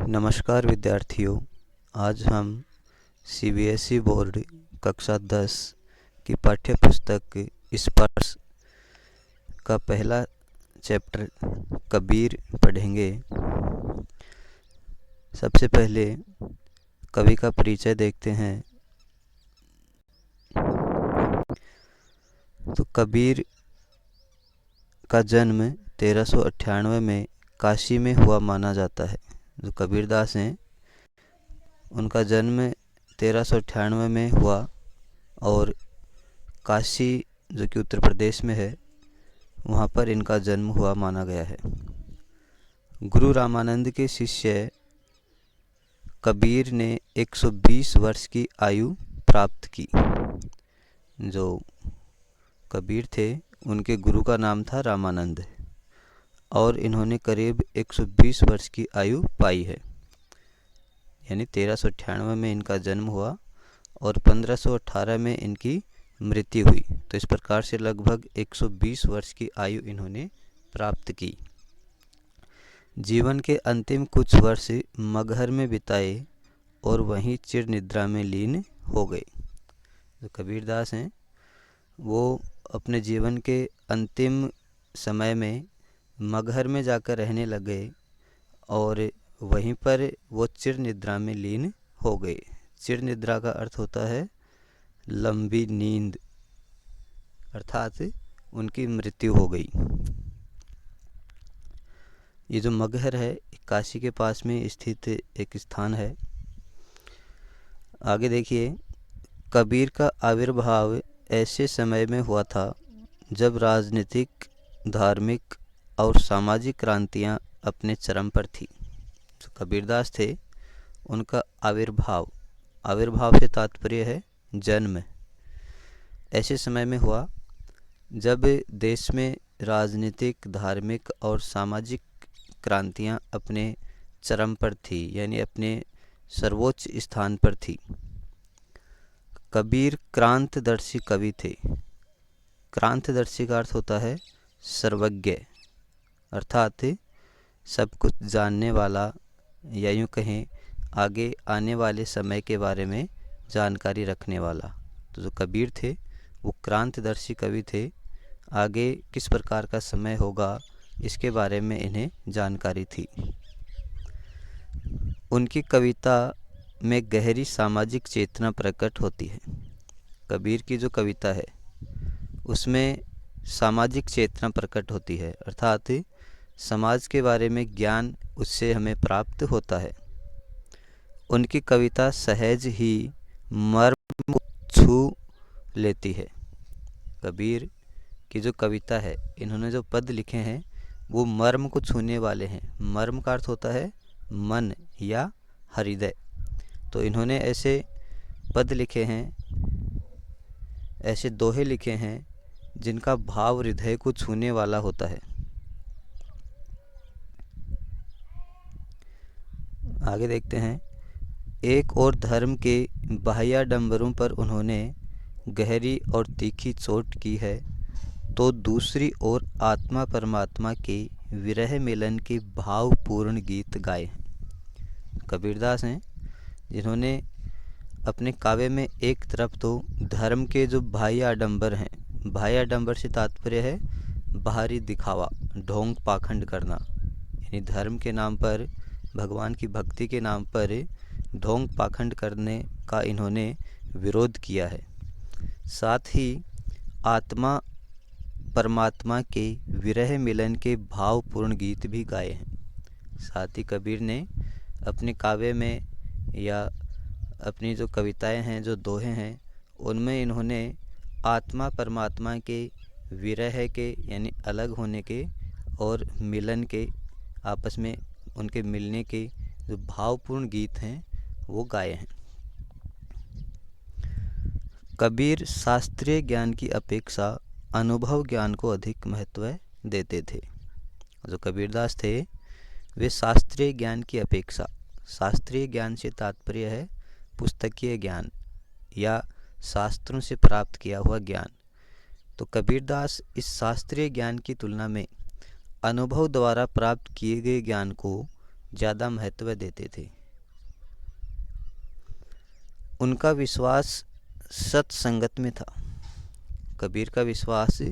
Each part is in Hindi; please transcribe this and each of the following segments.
नमस्कार विद्यार्थियों। आज हम सीबीएसई बोर्ड कक्षा 10 की पाठ्य पुस्तक स्पर्श का पहला चैप्टर कबीर पढ़ेंगे। सबसे पहले कवि का परिचय देखते हैं। तो कबीर का जन्म 1398 में काशी में हुआ माना जाता है। जो कबीरदास हैं उनका जन्म 1398 में हुआ और काशी जो कि उत्तर प्रदेश में है वहाँ पर इनका जन्म हुआ माना गया है। गुरु रामानंद के शिष्य कबीर ने 120 वर्ष की आयु प्राप्त की। जो कबीर थे उनके गुरु का नाम था रामानंद और इन्होंने करीब 120 वर्ष की आयु पाई है। यानी 1398 में इनका जन्म हुआ और 1518 में इनकी मृत्यु हुई। तो इस प्रकार से लगभग 120 वर्ष की आयु इन्होंने प्राप्त की। जीवन के अंतिम कुछ वर्ष मगहर में बिताए और वहीं चिर निद्रा में लीन हो गए। जो कबीरदास हैं वो अपने जीवन के अंतिम समय में मगहर में जाकर रहने लगे और वहीं पर वो चिर निद्रा में लीन हो गए। चिर निद्रा का अर्थ होता है लंबी नींद, अर्थात उनकी मृत्यु हो गई। ये जो मगहर है काशी के पास में स्थित एक स्थान है। आगे देखिए, कबीर का आविर्भाव ऐसे समय में हुआ था जब राजनीतिक, धार्मिक और सामाजिक क्रांतियां अपने चरम पर थी। जो कबीरदास थे उनका आविर्भाव से तात्पर्य है जन्म, ऐसे समय में हुआ जब देश में राजनीतिक, धार्मिक और सामाजिक क्रांतियां अपने चरम पर थी, यानी अपने सर्वोच्च स्थान पर थी। कबीर क्रांतदर्शी कवि थे। क्रांतदर्शी का अर्थ होता है सर्वज्ञ, अर्थात सब कुछ जानने वाला, या यूँ कहें आगे आने वाले समय के बारे में जानकारी रखने वाला। तो जो कबीर थे वो क्रांतदर्शी कवि थे। आगे किस प्रकार का समय होगा इसके बारे में इन्हें जानकारी थी। उनकी कविता में गहरी सामाजिक चेतना प्रकट होती है। कबीर की जो कविता है उसमें सामाजिक चेतना प्रकट होती है, अर्थात समाज के बारे में ज्ञान उससे हमें प्राप्त होता है। उनकी कविता सहज ही मर्म को छू लेती है। कबीर की जो कविता है, इन्होंने जो पद लिखे हैं वो मर्म को छूने वाले हैं। मर्म का अर्थ होता है मन या हृदय। तो इन्होंने ऐसे पद लिखे हैं, ऐसे दोहे लिखे हैं जिनका भाव हृदय को छूने वाला होता है। आगे देखते हैं, एक और धर्म के बाह्याडंबरों पर उन्होंने गहरी और तीखी चोट की है, तो दूसरी ओर आत्मा परमात्मा के विरह मिलन के भावपूर्ण गीत गाए हैं। कबीरदास हैं जिन्होंने अपने काव्य में एक तरफ तो धर्म के जो बाह्य आडंबर हैं, बाह्य आडंबर से तात्पर्य है बाहरी दिखावा, ढोंग पाखंड करना, यानी धर्म के नाम पर, भगवान की भक्ति के नाम पर ढोंग पाखंड करने का इन्होंने विरोध किया है। साथ ही आत्मा परमात्मा के विरह मिलन के भावपूर्ण गीत भी गाए हैं। साथ ही कबीर ने अपने काव्य में या अपनी जो कविताएं हैं, जो दोहे हैं, उनमें इन्होंने आत्मा परमात्मा के विरह के, यानी अलग होने के और मिलन के, आपस में उनके मिलने के जो भावपूर्ण गीत हैं वो गाए हैं। कबीर शास्त्रीय ज्ञान की अपेक्षा अनुभव ज्ञान को अधिक महत्व देते थे। जो कबीरदास थे वे शास्त्रीय ज्ञान की अपेक्षा, शास्त्रीय ज्ञान से तात्पर्य है पुस्तकीय ज्ञान या शास्त्रों से प्राप्त किया हुआ ज्ञान। तो कबीरदास इस शास्त्रीय ज्ञान की तुलना में अनुभव द्वारा प्राप्त किए गए ज्ञान को ज़्यादा महत्व देते थे। उनका विश्वास सत्संगत में था। कबीर का विश्वास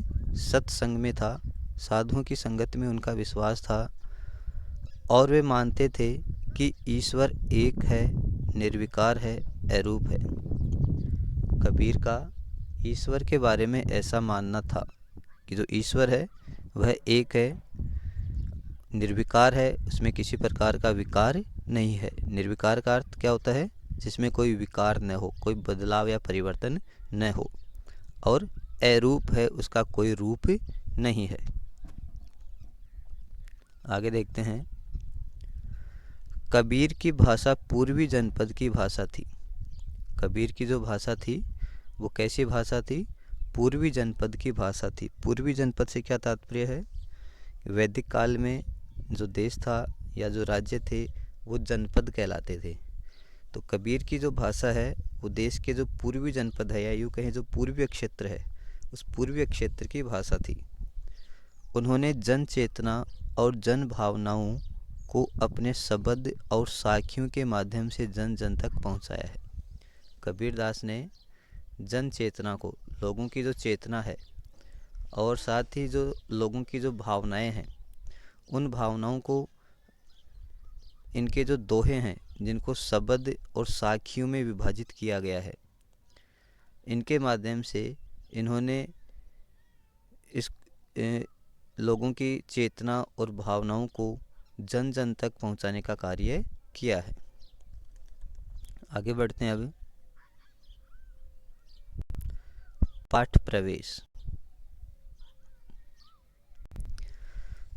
सत्संग में था, साधुओं की संगत में उनका विश्वास था, और वे मानते थे कि ईश्वर एक है, निर्विकार है, अरूप है। कबीर का ईश्वर के बारे में ऐसा मानना था कि जो ईश्वर है वह एक है, निर्विकार है, उसमें किसी प्रकार का विकार नहीं है। निर्विकार का अर्थ क्या होता है? जिसमें कोई विकार न हो, कोई बदलाव या परिवर्तन न हो, और अरूप है, उसका कोई रूप नहीं है। आगे देखते हैं। कबीर की भाषा पूर्वी जनपद की भाषा थी। कबीर की जो भाषा थी वो कैसी भाषा थी? पूर्वी जनपद की भाषा थी। पूर्वी जनपद से क्या तात्पर्य है? वैदिक काल में जो देश था या जो राज्य थे वो जनपद कहलाते थे। तो कबीर की जो भाषा है वो देश के जो पूर्वी जनपद है, या यूँ कहें जो पूर्वीय क्षेत्र है, उस पूर्वीय क्षेत्र की भाषा थी। उन्होंने जन चेतना और जन भावनाओं को अपने शब्द और साखियों के माध्यम से जन जन तक पहुंचाया है। कबीरदास ने जन चेतना को, लोगों की जो चेतना है, और साथ ही जो लोगों की जो भावनाएं हैं, उन भावनाओं को, इनके जो दोहे हैं जिनको शब्द और साखियों में विभाजित किया गया है, इनके माध्यम से इन्होंने इस लोगों की चेतना और भावनाओं को जन जन तक पहुंचाने का कार्य किया है। आगे बढ़ते हैं। अब पाठ प्रवेश।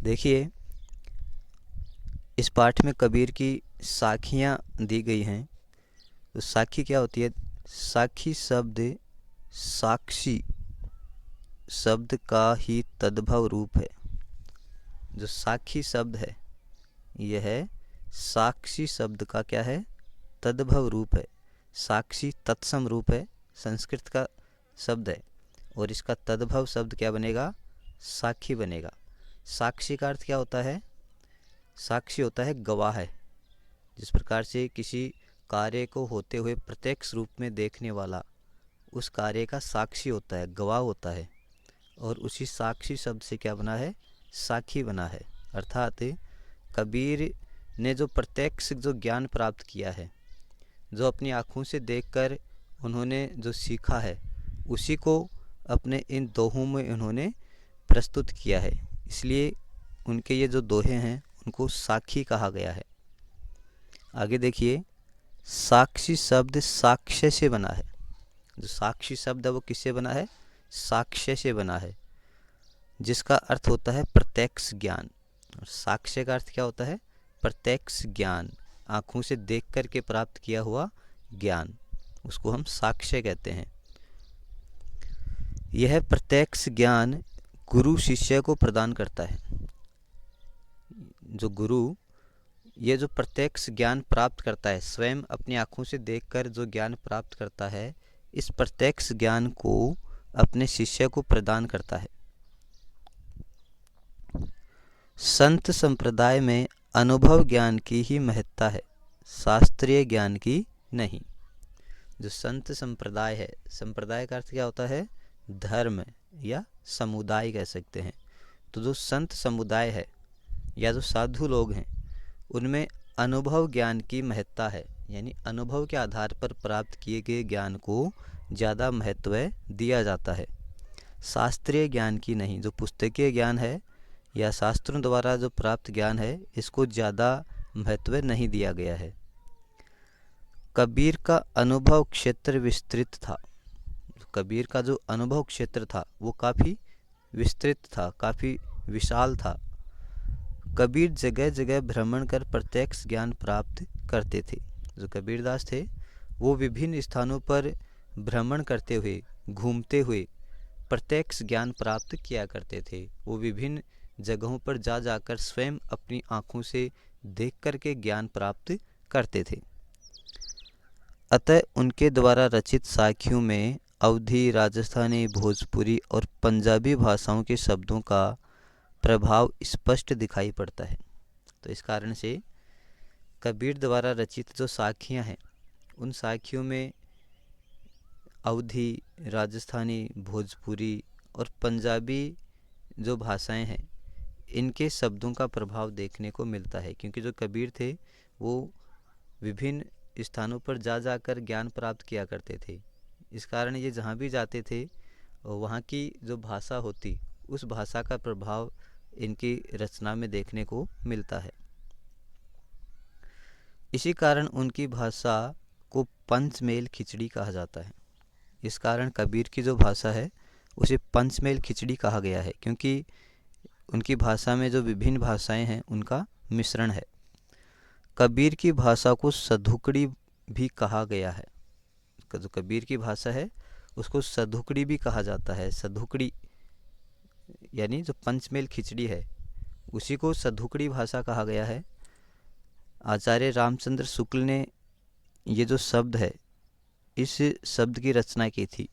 देखिए, इस पाठ में कबीर की साखियाँ दी गई हैं। तो साखी क्या होती है? साखी शब्द साक्षी शब्द का ही तद्भव रूप है। जो साखी शब्द है यह साक्षी शब्द का क्या है? तद्भव रूप है। साक्षी तत्सम रूप है, संस्कृत का शब्द है, और इसका तद्भव शब्द क्या बनेगा? साखी बनेगा। साक्षी का अर्थ क्या होता है? साक्षी होता है गवाह है। जिस प्रकार से किसी कार्य को होते हुए प्रत्यक्ष रूप में देखने वाला उस कार्य का साक्षी होता है, गवाह होता है, और उसी साक्षी शब्द से क्या बना है? साखी बना है। अर्थात कबीर ने जो प्रत्यक्ष जो ज्ञान प्राप्त किया है, जो अपनी आँखों से देखकर उन्होंने जो सीखा है, उसी को अपने इन दोहों में उन्होंने प्रस्तुत किया है। इसलिए उनके ये जो दोहे हैं उनको साखी कहा गया है। आगे देखिए, साक्षी शब्द साक्ष्य से बना है। जो साक्षी शब्द है वो किससे बना है? साक्ष्य से बना है, जिसका अर्थ होता है प्रत्यक्ष ज्ञान। और साक्ष्य का अर्थ क्या होता है? प्रत्यक्ष ज्ञान, आँखों से देख कर के प्राप्त किया हुआ ज्ञान, उसको हम साक्ष्य कहते हैं। यह प्रत्यक्ष ज्ञान गुरु शिष्य को प्रदान करता है। जो गुरु ये जो प्रत्यक्ष ज्ञान प्राप्त करता है, स्वयं अपनी आँखों से देखकर जो ज्ञान प्राप्त करता है, इस प्रत्यक्ष ज्ञान को अपने शिष्य को प्रदान करता है। संत संप्रदाय में अनुभव ज्ञान की ही महत्ता है, शास्त्रीय ज्ञान की नहीं। जो संत संप्रदाय है, संप्रदाय का अर्थ क्या होता है? धर्म या समुदाय कह सकते हैं। तो जो संत समुदाय है या जो साधु लोग हैं, उनमें अनुभव ज्ञान की महत्ता है, यानी अनुभव के आधार पर प्राप्त किए गए ज्ञान को ज़्यादा महत्व दिया जाता है, शास्त्रीय ज्ञान की नहीं। जो पुस्तकीय ज्ञान है या शास्त्रों द्वारा जो प्राप्त ज्ञान है, इसको ज़्यादा महत्व नहीं दिया गया है। कबीर का अनुभव क्षेत्र विस्तृत था। कबीर का जो अनुभव क्षेत्र था वो काफ़ी विस्तृत था, काफ़ी विशाल था। कबीर जगह जगह भ्रमण कर प्रत्यक्ष ज्ञान प्राप्त करते थे। जो कबीरदास थे वो विभिन्न स्थानों पर भ्रमण करते हुए, घूमते हुए प्रत्यक्ष ज्ञान प्राप्त किया करते थे। वो विभिन्न जगहों पर जा जाकर स्वयं अपनी आँखों से देख कर के ज्ञान प्राप्त करते थे। अतः उनके द्वारा रचित साखियों में अवधी, राजस्थानी, भोजपुरी और पंजाबी भाषाओं के शब्दों का प्रभाव स्पष्ट दिखाई पड़ता है। तो इस कारण से कबीर द्वारा रचित जो साखियाँ हैं, उन साखियों में अवधी, राजस्थानी, भोजपुरी और पंजाबी जो भाषाएं हैं, इनके शब्दों का प्रभाव देखने को मिलता है। क्योंकि जो कबीर थे वो विभिन्न स्थानों पर जा जाकर ज्ञान प्राप्त किया करते थे। इस कारण ये जहाँ भी जाते थे वहाँ की जो भाषा होती, उस भाषा का प्रभाव इनकी रचना में देखने को मिलता है। इसी कारण उनकी भाषा को पंचमेल खिचड़ी कहा जाता है। इस कारण कबीर की जो भाषा है उसे पंचमेल खिचड़ी कहा गया है, क्योंकि उनकी भाषा में जो विभिन्न भाषाएं हैं उनका मिश्रण है। कबीर की भाषा को सधुकड़ी भी कहा गया है। जो कबीर की भाषा है उसको सधुकड़ी भी कहा जाता है। सधुकड़ी यानी जो पंचमेल खिचड़ी है उसी को सधुकड़ी भाषा कहा गया है। आचार्य रामचंद्र शुक्ल ने ये जो शब्द है, इस शब्द की रचना की थी।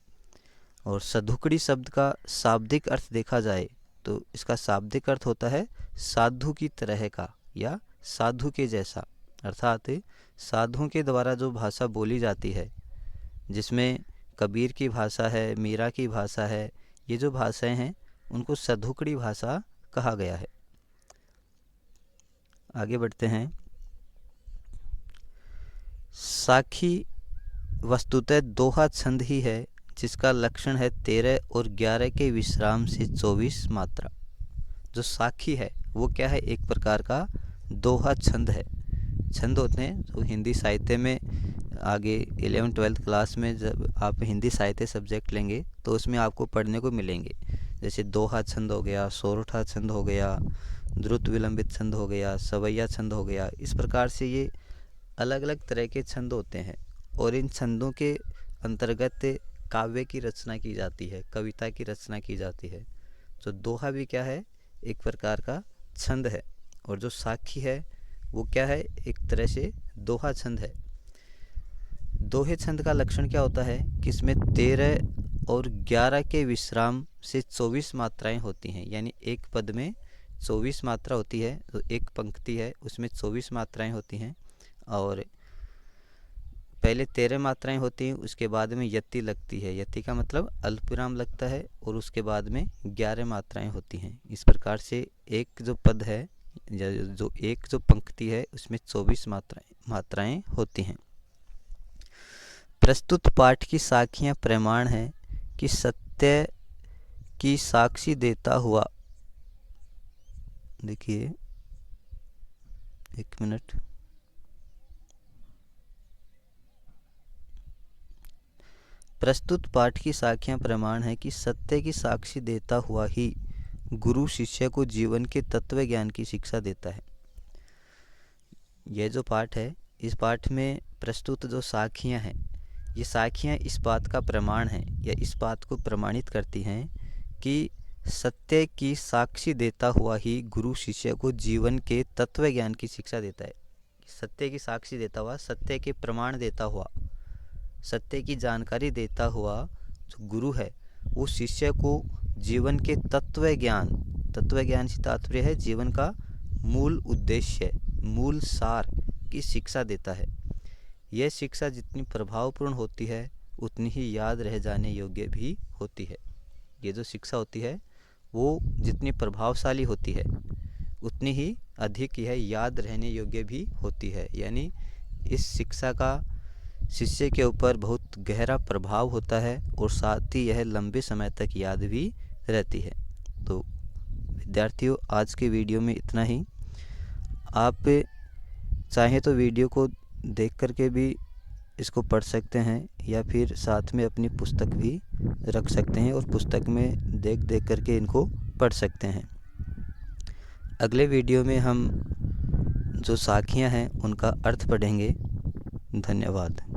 और सधुकड़ी शब्द का शाब्दिक अर्थ देखा जाए तो इसका शाब्दिक अर्थ होता है साधु की तरह का या साधु के जैसा। अर्थात साधुओं के द्वारा जो भाषा बोली जाती है, जिसमें कबीर की भाषा है, मीरा की भाषा है, ये जो भाषाएं हैं उनको सधुकड़ी भाषा कहा गया है। आगे बढ़ते हैं। साखी वस्तुतः दोहा छंद ही है, जिसका लक्षण है 13 और 11 के विश्राम से 24 मात्रा। जो साखी है वो क्या है? एक प्रकार का दोहा छंद है। छंद होते हैं जो हिंदी साहित्य में आगे 11वीं-12वीं क्लास में जब आप हिंदी साहित्य सब्जेक्ट लेंगे तो उसमें आपको पढ़ने को मिलेंगे। जैसे दोहा छंद हो गया, सोरठा छंद हो गया, द्रुत विलंबित छंद हो गया, सवैया छंद हो गया। इस प्रकार से ये अलग अलग तरह के छंद होते हैं और इन छंदों के अंतर्गत काव्य की रचना की जाती है, कविता की रचना की जाती है। तो दोहा भी क्या है? एक प्रकार का छंद है। और जो साखी है वो क्या है? एक तरह से दोहा छंद है। दोहे छंद का लक्षण क्या होता है कि इसमें 13 और 11 के विश्राम से 24 मात्राएं होती हैं। यानी एक पद में 24 मात्रा होती है, तो एक पंक्ति है उसमें 24 मात्राएं होती हैं। और पहले 13 मात्राएं होती हैं, उसके बाद में यति लगती है। यति का मतलब अल्पविराम लगता है, और उसके बाद में 11 मात्राएं होती हैं। इस प्रकार से एक जो पद है, जो पंक्ति है, उसमें 24 मात्राएं होती हैं। प्रस्तुत पाठ की साखियां प्रमाण है कि सत्य की साक्षी देता हुआ, देखिए एक मिनट, प्रस्तुत पाठ की साखियां प्रमाण है कि सत्य की साक्षी देता हुआ ही गुरु शिष्य को जीवन के तत्व ज्ञान की शिक्षा देता है। यह जो पाठ है, इस पाठ में प्रस्तुत जो साखियां हैं, ये साखियां इस बात का प्रमाण है या इस बात को प्रमाणित करती हैं कि सत्य की साक्षी देता हुआ ही गुरु शिष्य को जीवन के तत्व ज्ञान की शिक्षा देता है। सत्य की साक्षी देता हुआ, सत्य के प्रमाण देता हुआ, सत्य की जानकारी देता हुआ जो गुरु है वो शिष्य को जीवन के तत्व ज्ञान से तात्पर्य है जीवन का मूल उद्देश्य, मूल सार की शिक्षा देता है। यह शिक्षा जितनी प्रभावपूर्ण होती है उतनी ही याद रह जाने योग्य भी होती है। ये जो शिक्षा होती है वो जितनी प्रभावशाली होती है उतनी ही अधिक यह याद रहने योग्य भी होती है। यानी इस शिक्षा का शिष्य के ऊपर बहुत गहरा प्रभाव होता है और साथ ही यह लंबे समय तक याद भी रहती है। तो विद्यार्थियों, आज के वीडियो में इतना ही। आप चाहें तो वीडियो को देख करके भी इसको पढ़ सकते हैं या फिर साथ में अपनी पुस्तक भी रख सकते हैं और पुस्तक में देख करके इनको पढ़ सकते हैं। अगले वीडियो में हम जो साखियां हैं उनका अर्थ पढ़ेंगे। धन्यवाद।